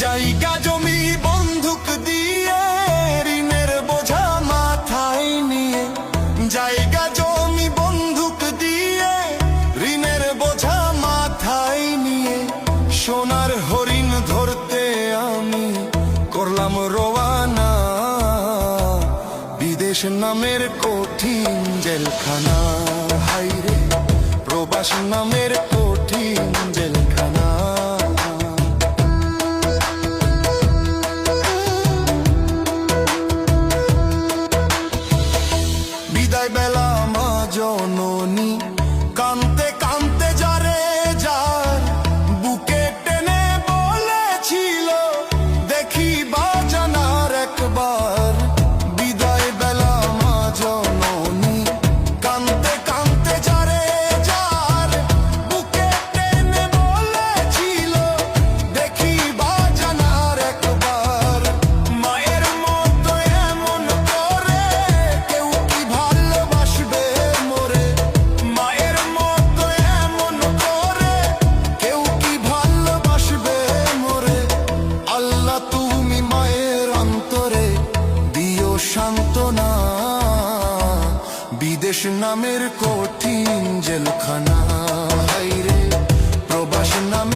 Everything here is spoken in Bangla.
জায়গা জমি বন্ধুক দিয়ে ঋণের বোঝা মাথায় নিয়ে, জায়গা জমি বন্ধুক দিয়ে ঋণের বোঝা মাথায় নিয়ে, সোনার হরিণ ধরতে আমি করলাম রওয়ানা, বিদেশ নামের কঠিন জেলখানা। হায়রে প্রবাস নামের কঠিন জেলখানা। বিদায় বেলা মা জননী কানতে কানতে যারে যার বুকে টেনে বলেছিল, দেখি বাজানার একবার। বিদায় বেলা মা জননী কানতে কানতে যারে যার বুকে টেনে বলেছিল, দেখি বাজানার একবার। মায়ের মতো এমন করে কেউ কি ভালোবাসবে মোরে, মায়ের মতো এমন করে কেউ কি ভালোবাসবে মোরে। আল্লাহ তুমি মায়ের অন্তরে দিও সান্ত্বনা, বিদেশ নামের কঠিন জেলখানা।